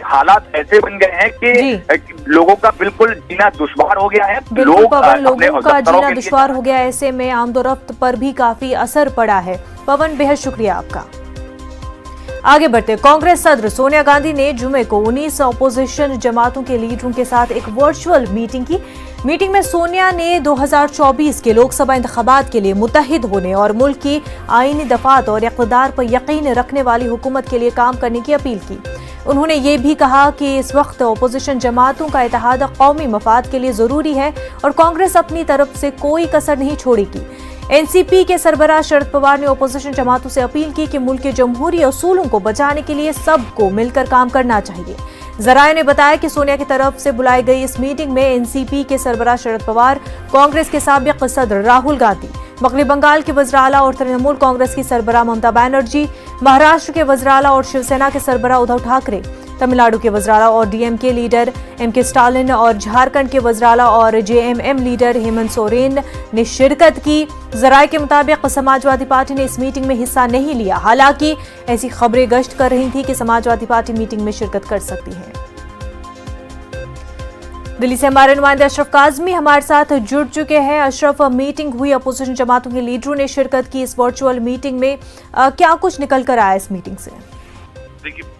हालात ऐसे बन गए हैं कि लोगों का बिल्कुल जीना दुश्वार हो गया है। लोगों का जीना दुश्वार हो गया, ऐसे में आमदोरफ्त पर भी काफी असर पड़ा है। पवन, बेहद शुक्रिया आपका। आगे बढ़ते, कांग्रेस सदर सोनिया गांधी ने जुमे को 19 अपोजिशन जमातों के लीडरों के साथ एक वर्चुअल मीटिंग की। मीटिंग में सोनिया ने 2024 के लोकसभा इंतखाबात के लिए मुत्तहिद होने और मुल्क की आईनी दफात और इक़्तिदार पर यकीन रखने वाली हुकूमत के लिए काम करने की अपील की। उन्होंने ये भी कहा कि इस वक्त अपोजिशन जमातों का इत्तेहाद कौमी मफाद के लिए जरूरी है और कांग्रेस अपनी तरफ से कोई कसर नहीं छोड़ेगी। एनसीपी के सरबराह शरद पवार ने अपोजिशन जमातों से अपील की कि मुल्क के जमहूरी असूलों को बचाने के लिए सबको मिलकर काम करना चाहिए। जराये ने बताया कि सोनिया की तरफ से बुलाई गई इस मीटिंग में एनसीपी के सरबराह शरद पवार, कांग्रेस के साबिक सदर राहुल गांधी, मगरबी बंगाल के वज़ीर आला और तृणमूल कांग्रेस की सरबराह ममता बनर्जी, महाराष्ट्र के वज़ीर आला और शिवसेना के सरबराह उद्धव ठाकरे, तमिलनाडु के वज़ीर आला और डीएमके लीडर एमके स्टालिन और झारखंड के वज़ीर आला और जेएमएम लीडर हेमंत सोरेन ने शिरकत की। जराये के मुताबिक समाजवादी पार्टी ने इस मीटिंग में हिस्सा नहीं लिया। हालांकि ऐसी खबरें गश्त कर रही थी कि समाजवादी पार्टी मीटिंग में शिरकत कर सकती है। दिल्ली से हमारे नुमाइंदे अशरफ काज़मी हमारे साथ जुड़ चुके हैं। अशरफ, मीटिंग हुई, अपोजिशन जमातों के लीडरों ने शिरकत की इस वर्चुअल मीटिंग में, क्या कुछ निकल कर आया इस मीटिंग से? देखिए,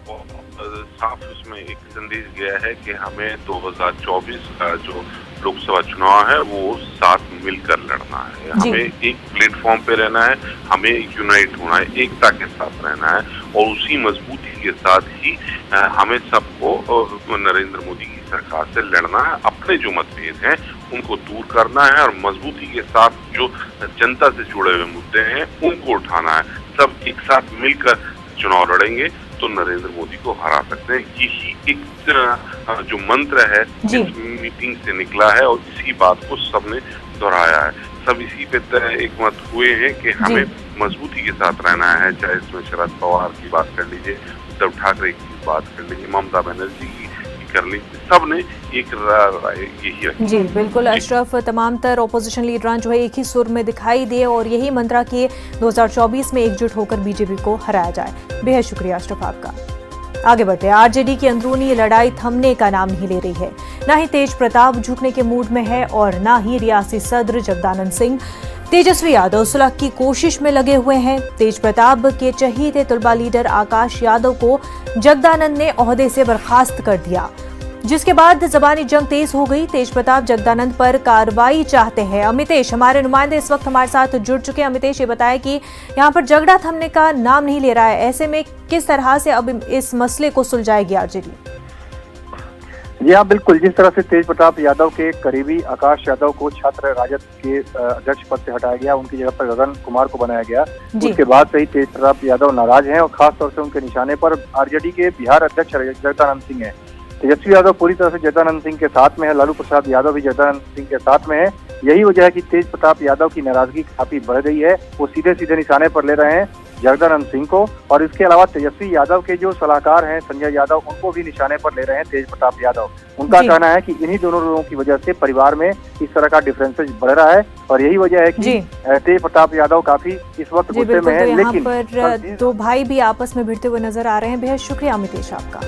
साफ उसमें एक संदेश गया है कि हमें 2024 का जो लोकसभा चुनाव है वो साथ मिलकर लड़ना है। हमें एक प्लेटफॉर्म पे रहना है, हमें यूनाइट होना है, एकता के साथ रहना है और उसी मजबूती के साथ ही हमें सबको नरेंद्र मोदी की सरकार से लड़ना है। अपने जो मतभेद हैं उनको दूर करना है और मजबूती के साथ जो जनता से जुड़े हुए मुद्दे हैं उनको उठाना है। सब एक साथ मिलकर चुनाव लड़ेंगे तो नरेंद्र मोदी को हरा सकते हैं। यही एक जो मंत्र है इस मीटिंग से निकला है और इसी बात को सबने दोहराया है। सब इसी पे एक मत हुए हैं कि हमें मजबूती के साथ रहना है। चाहे इसमें शरद पवार की बात कर लीजिए, उद्धव ठाकरे की बात कर लीजिए, ममता बनर्जी की कर ली, सबने एक राय यही रखी। जी बिल्कुल अशरफ, तमाम तर अपोजिशन लीडरान जो है एक ही सुर में दिखाई दिए और यही मंत्रा कि 2024 में एकजुट होकर बीजेपी को हराया जाए। बेहद शुक्रिया अशरफ आपका। आगे बढ़ते, आरजेडी की अंदरूनी लड़ाई थमने का नाम नहीं ले रही है। न ही तेज प्रताप झुकने के मूड में है और न ही रियासी सदर जगदानंद सिंह। तेजस्वी यादव सुलह की कोशिश में लगे हुए हैं। तेज प्रताप के चहीते तुलबा लीडर आकाश यादव को जगदानंद ने ओहदे से बर्खास्त कर दिया, जिसके बाद जबानी जंग तेज हो गई। तेज प्रताप जगदानंद पर कार्रवाई चाहते हैं। अमितेश हमारे नुमाइंदे इस वक्त हमारे साथ जुड़ चुके हैं। अमितेश, ये बताया कि यहाँ पर झगड़ा थमने का नाम नहीं ले रहा है, ऐसे में किस तरह से अब इस मसले को सुलझाएगी आरजेडी? जी हाँ, बिल्कुल। जिस तरह से तेज प्रताप यादव के करीबी आकाश यादव को छात्र राजद के अध्यक्ष पद से हटाया गया, उनकी जगह पर गगन कुमार को बनाया गया, उसके बाद से ही तेज प्रताप यादव नाराज हैं और खास तौर से उनके निशाने पर आरजेडी के बिहार अध्यक्ष जगदानंद सिंह हैं। तेजस्वी यादव पूरी तरह से जगदानंद सिंह के साथ में है, लालू प्रसाद यादव भी जगदानंद सिंह के साथ में है। यही वजह है कि तेज प्रताप यादव की नाराजगी काफी बढ़ गई है। वो सीधे सीधे निशाने पर ले रहे हैं जगदानंद सिंह को और इसके अलावा तेजस्वी यादव के जो सलाहकार हैं संजय यादव, उनको भी निशाने पर ले रहे हैं तेज प्रताप यादव। उनका कहना है कि इन्हीं दोनों लोगों की वजह से परिवार में इस तरह का डिफरेंसेज बढ़ रहा है और यही वजह है कि तेज प्रताप यादव काफी इस वक्त गुस्से में है। लेकिन पर दो भाई भी आपस में भिड़ते हुए नजर आ रहे हैं। बेहद शुक्रिया अमितेश आपका।